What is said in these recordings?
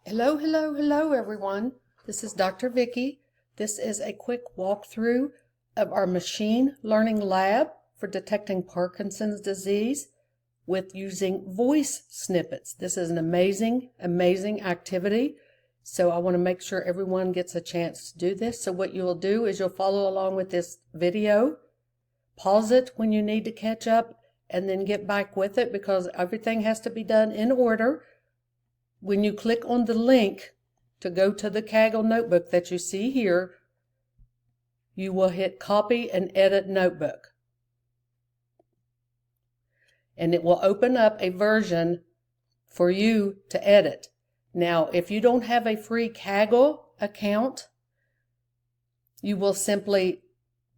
Hello, hello, hello everyone. This is Dr. Vicky. This is a quick walkthrough of our machine learning lab for detecting Parkinson's disease with using voice snippets. This is an amazing activity. So I want to make sure everyone gets a chance to do this. So what you'll do is you'll follow along with this video, pause it when you need to catch up, and then get back with it because everything has to be done in order. When you click on the link to go to the Kaggle notebook that you see here, you will hit copy and edit notebook. And it will open up a version for you to edit. Now, if you don't have a free Kaggle account, you will simply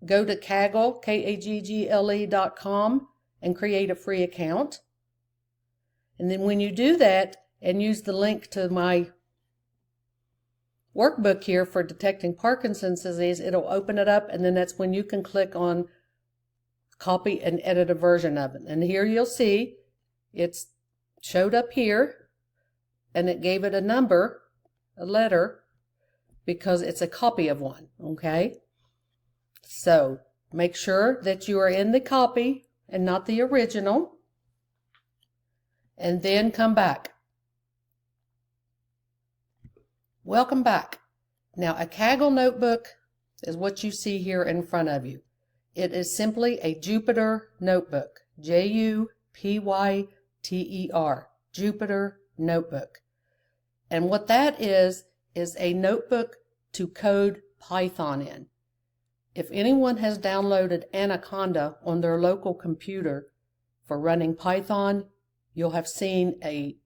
go to Kaggle, Kaggle.com, and create a free account. And then when you do that, and use the link to my workbook here for detecting Parkinson's disease, it'll open it up, and then that's when you can click on copy and edit a version of it. And here you'll see it's showed up here, and it gave it a number, a letter, because it's a copy of one, okay? So make sure that you are in the copy and not the original, and then come back. Welcome back. Now, a Kaggle notebook is what you see here in front of you. It is simply a Jupyter notebook, Jupyter, Jupyter notebook. And what that is a notebook to code Python in. If anyone has downloaded Anaconda on their local computer for running Python, you'll have seen a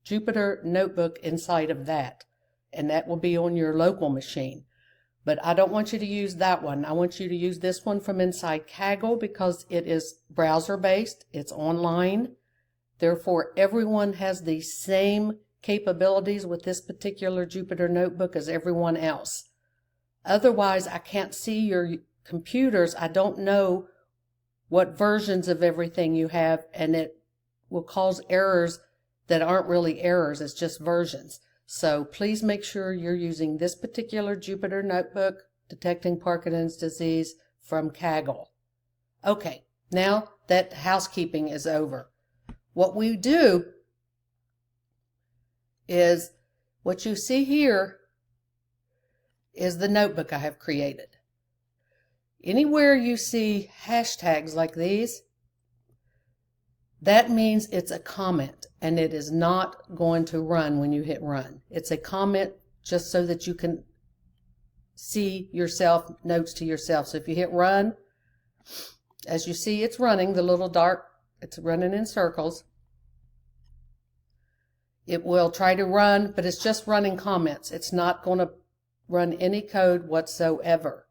Jupyter notebook inside of that. And that will be on your local machine. But I don't want you to use that one. I want you to use this one from inside Kaggle because it is browser-based, it's online. Therefore, everyone has the same capabilities with this particular Jupyter notebook as everyone else. Otherwise, I can't see your computers. I don't know what versions of everything you have, and it will cause errors that aren't really errors, it's just versions. So please make sure you're using this particular Jupyter notebook, Detecting Parkinson's Disease from Kaggle. Okay, now that housekeeping is over, what we do is, what you see here is the notebook I have created. Anywhere you see hashtags like these, that means it's a comment, and it is not going to run when you hit run. It's a comment just so that you can see yourself, notes to yourself. So if you hit run, as you see it's running, the little dark, it's running in circles. It will try to run, but it's just running comments. It's not going to run any code whatsoever.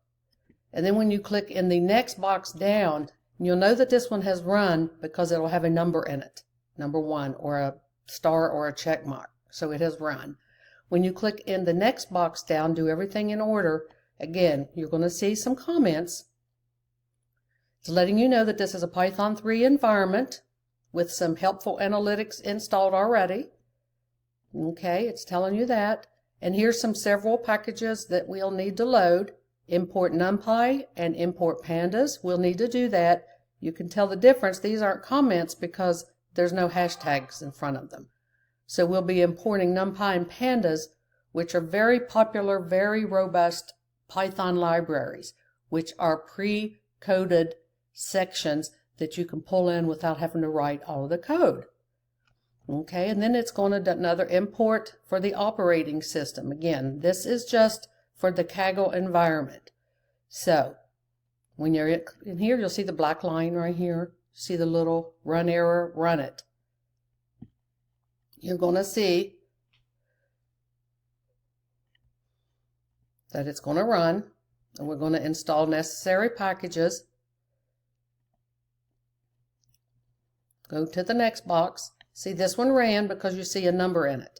And then when you click in the next box down, you'll know that this one has run because it'll have a number in it, number 1, or a star or a check mark. So it has run. When you click in the next box down, do everything in order, again, you're going to see some comments. It's letting you know that this is a Python 3 environment with some helpful analytics installed already. Okay, it's telling you that. And here's several packages that we'll need to load. Import NumPy and import pandas. We'll need to do that. You can tell the difference. These aren't comments because there's no hashtags in front of them. So we'll be importing NumPy and pandas, which are very popular, very robust Python libraries, which are pre-coded sections that you can pull in without having to write all of the code. Okay, and then it's going to do another import for the operating system. Again, this is just for the Kaggle environment. So when you're in here, you'll see the black line right here. See the little run error, run it. You're going to see that it's going to run, and we're going to install necessary packages. Go to the next box. See, this one ran because you see a number in it.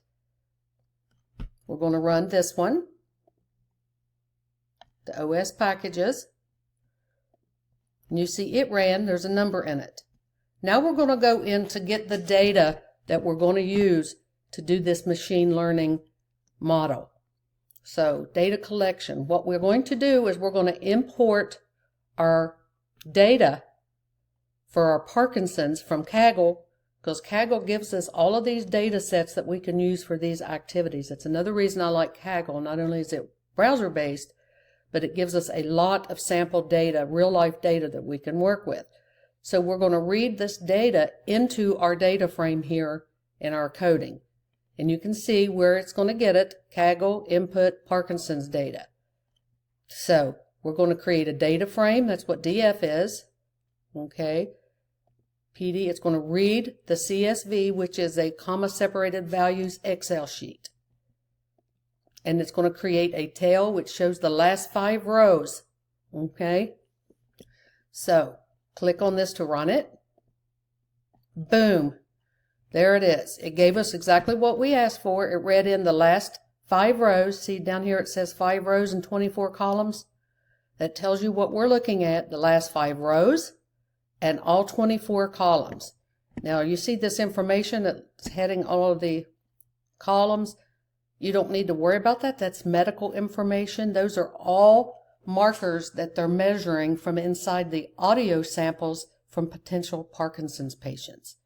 We're going to run this one, the OS packages. And you see it ran, there's a number in it. Now we're going to go in to get the data that we're going to use to do this machine learning model. So data collection, what we're going to do is we're going to import our data for our Parkinson's from Kaggle, because Kaggle gives us all of these data sets that we can use for these activities. That's another reason I like Kaggle. Not only is it browser-based, but it gives us a lot of sample data, real-life data that we can work with. So we're going to read this data into our data frame here in our coding. And you can see where it's going to get it, Kaggle input Parkinson's data. So we're going to create a data frame. That's what DF is. Okay. PD, it's going to read the CSV, which is a comma-separated values Excel sheet. And it's going to create a tail which shows the last 5 rows. Okay. So click on this to run it. Boom. There it is. It gave us exactly what we asked for. It read in the last 5 rows. See down here it says 5 rows and 24 columns. That tells you what we're looking at, the last 5 rows and all 24 columns. Now you see this information that's heading all of the columns. You don't need to worry about that. That's medical information. Those are all markers that they're measuring from inside the audio samples from potential Parkinson's patients.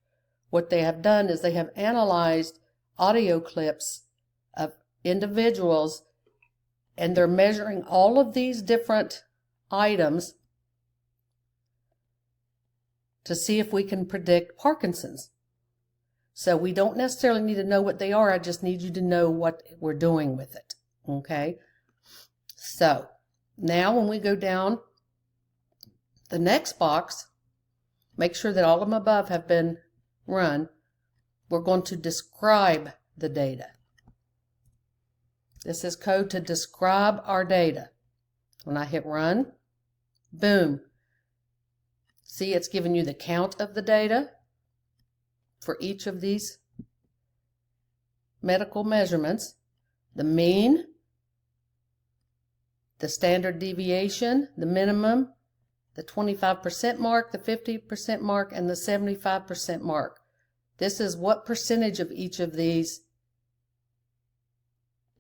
What they have done is they have analyzed audio clips of individuals, and they're measuring all of these different items to see if we can predict Parkinson's. So we don't necessarily need to know what they are. I just need you to know what we're doing with it. Okay? So now when we go down the next box, make sure that all of them above have been run. We're going to describe the data. This is code to describe our data. When I hit run, boom. See, it's giving you the count of the data for each of these medical measurements, the mean, the standard deviation, the minimum, the 25% mark, the 50% mark, and the 75% mark. This is what percentage of each of these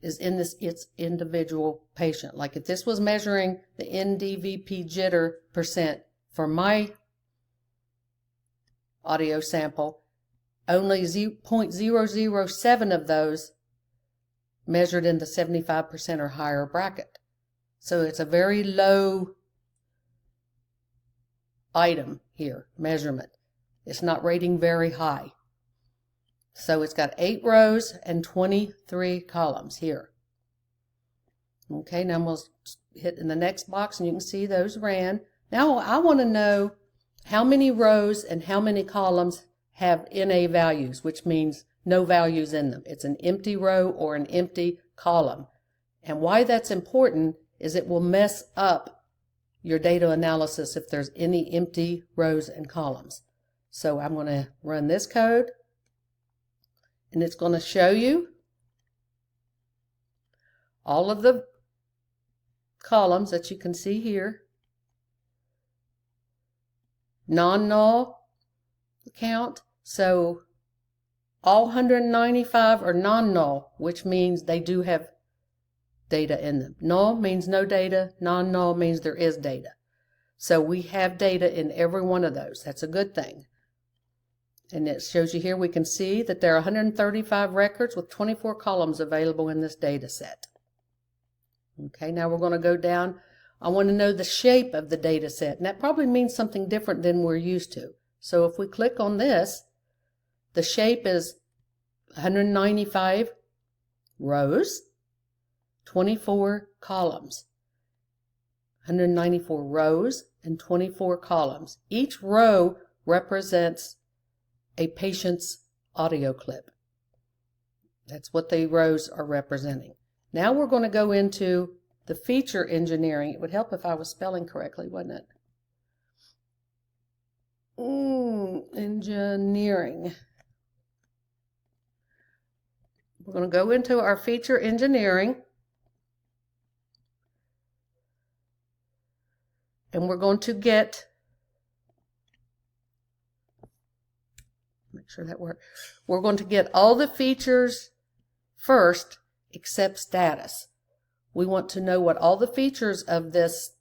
is in this its individual patient. Like if this was measuring the NDVP jitter percent for my audio sample, only 0.007 of those measured in the 75% or higher bracket. So it's a very low item here, measurement. It's not rating very high. So it's got 8 rows and 23 columns here. Okay, now we'll hit in the next box and you can see those ran. Now I want to know how many rows and how many columns have NA values, which means no values in them. It's an empty row or an empty column. And why that's important is it will mess up your data analysis if there's any empty rows and columns. So I'm going to run this code, and it's going to show you all of the columns that you can see here. Non-null count, so all 195 are non-null, which means they do have data in them. Null means no data, non-null means there is data. So we have data in every one of those. That's a good thing. And it shows you here, we can see that there are 135 records with 24 columns available in this data set. Okay, now we're going to go down. I want to know the shape of the data set, and that probably means something different than we're used to. So if we click on this, the shape is 195 rows, 24 columns. 194 rows and 24 columns. Each row represents a patient's audio clip. That's what the rows are representing. Now we're going to go into the feature engineering. It would help if I was spelling correctly, wouldn't it? Engineering. We're going to go into our feature engineering. And we're going to get, make sure that works. We're going to get all the features first except status. We want to know what all the features of this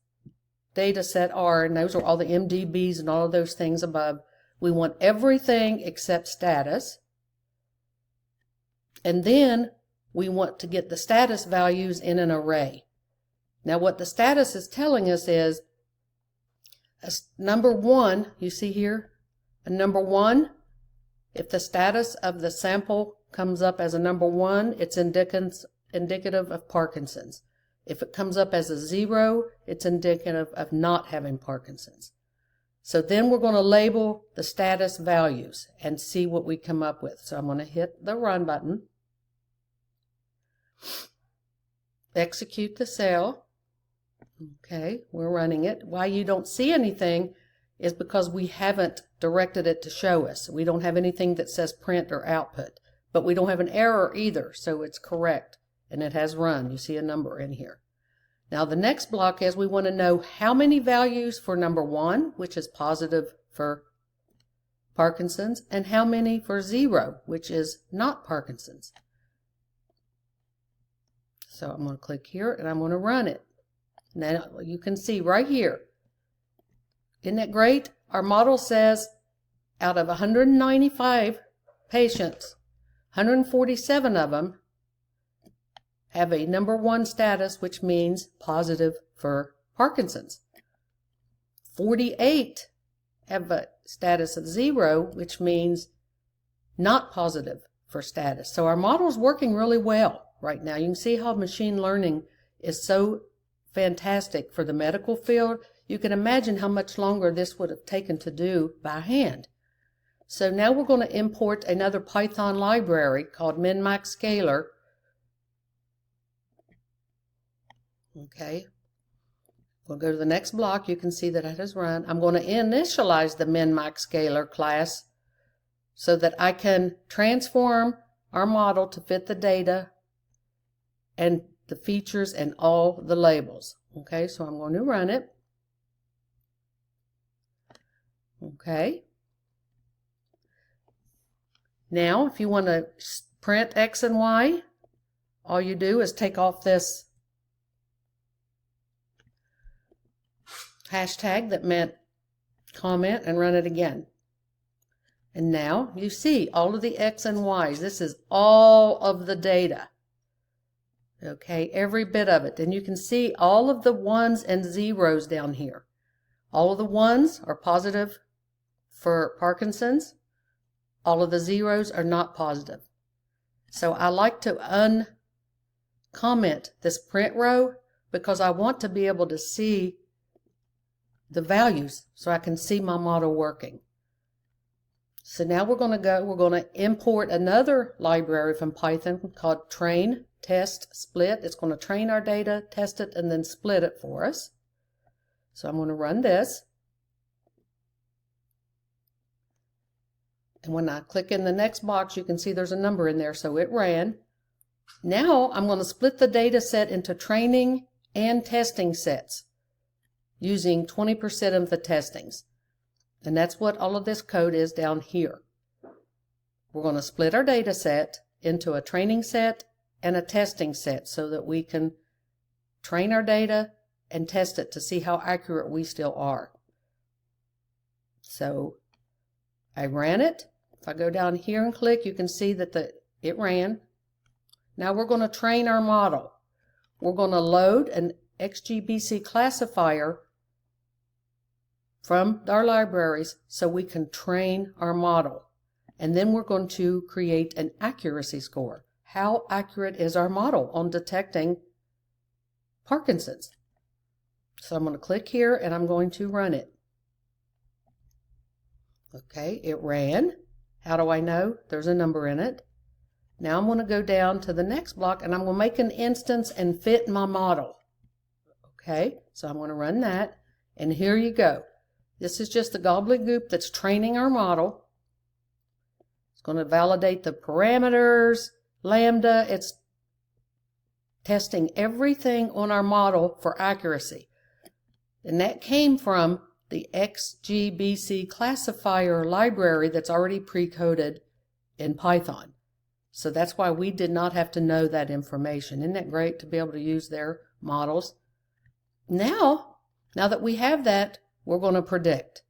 data set are, and those are all the MDBs and all of those things above. We want everything except status. And then we want to get the status values in an array. Now what the status is telling us is number 1, you see here, a number 1, if the status of the sample comes up as a number 1, it's indicative of Parkinson's. If it comes up as a 0, it's indicative of not having Parkinson's. So then we're going to label the status values and see what we come up with. So I'm going to hit the run button, execute the cell. Okay, we're running it. Why you don't see anything is because we haven't directed it to show us. We don't have anything that says print or output, but we don't have an error either, so it's correct and it has run. You see a number in here. Now the next block is we want to know how many values for number 1, which is positive for Parkinson's, and how many for 0, which is not Parkinson's. So I'm going to click here and I'm going to run it. Now you can see right here, isn't that great? Our model says out of 195 patients, 147 of them have a number 1 status, which means positive for Parkinson's. 48 have a status of 0, which means not positive for status. So our model is working really well right now. You can see how machine learning is so fantastic for the medical field. You can imagine how much longer this would have taken to do by hand. So now we're going to import another Python library called min-max-scaler. Okay, we'll go to the next block. You can see that it has run. I'm going to initialize the min-max-scaler class so that I can transform our model to fit the data and the features and all the labels. Okay, so I'm going to run it. Okay. Now, if you want to print X and Y, all you do is take off this hashtag that meant comment and run it again. And now you see all of the X and Y's. This is all of the data. Okay, every bit of it. And you can see all of the 1s and 0s down here. All of the 1s are positive for Parkinson's. All of the 0s are not positive. So I like to uncomment this print row because I want to be able to see the values so I can see my model working. So now we're going to import another library from Python called train test split. It's going to train our data, test it, and then split it for us. So I'm going to run this. And when I click in the next box, you can see there's a number in there, so it ran. Now I'm going to split the data set into training and testing sets using 20% of the testings. And that's what all of this code is down here. We're going to split our data set into a training set and a testing set so that we can train our data and test it to see how accurate we still are. So I ran it. If I go down here and click, you can see that it ran. Now we're going to train our model. We're going to load an XGBC classifier from our libraries so we can train our model. And then we're going to create an accuracy score. How accurate is our model on detecting Parkinson's? So I'm going to click here and I'm going to run it. Okay, it ran. How do I know? There's a number in it. Now I'm going to go down to the next block and I'm going to make an instance and fit my model. Okay, so I'm going to run that. And here you go. This is just the gobbledygook that's training our model. It's going to validate the parameters, lambda. It's testing everything on our model for accuracy. And that came from the XGBC classifier library that's already pre-coded in Python. So that's why we did not have to know that information. Isn't that great to be able to use their models? Now that we have that, we're going to predict.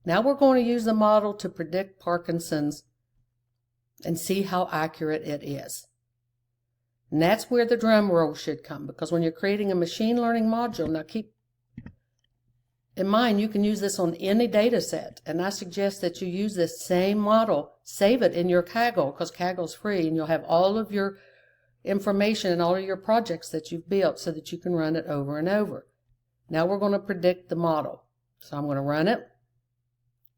Now we're going to use the model to predict Parkinson's and see how accurate it is. And that's where the drum roll should come, because when you're creating a machine learning module, now keep in mind you can use this on any data set, and I suggest that you use this same model, save it in your Kaggle, because Kaggle's free, and you'll have all of your information and all of your projects that you've built so that you can run it over and over. Now we're going to predict the model. So I'm going to run it.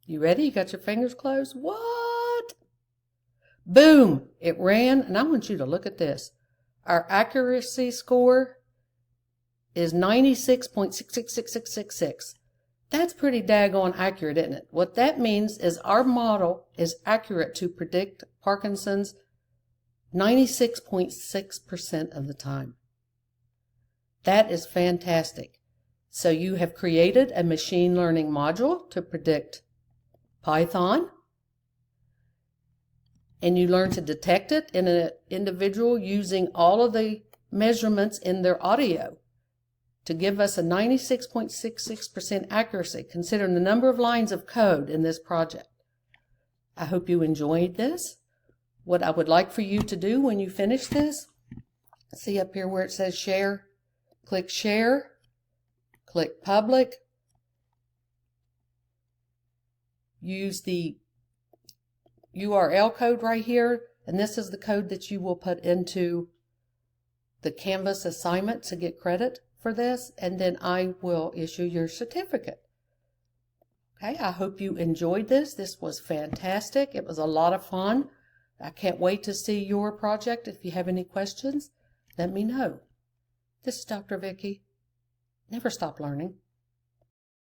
You ready? You got your fingers closed? What? Boom! It ran, and I want you to look at this. Our accuracy score is 96.666666. That's pretty daggone accurate, isn't it? What that means is our model is accurate to predict Parkinson's 96.6% of the time. That is fantastic. So you have created a machine learning module to predict Python, and you learn to detect it in an individual using all of the measurements in their audio to give us a 96.66% accuracy, considering the number of lines of code in this project. I hope you enjoyed this. What I would like for you to do when you finish this, see up here where it says share, click share, click public, use the URL code right here, and this is the code that you will put into the Canvas assignment to get credit for this, and then I will issue your certificate. Okay, I hope you enjoyed this. This was fantastic. It was a lot of fun. I can't wait to see your project. If you have any questions, let me know. This is Dr. Vicki. Never stop learning.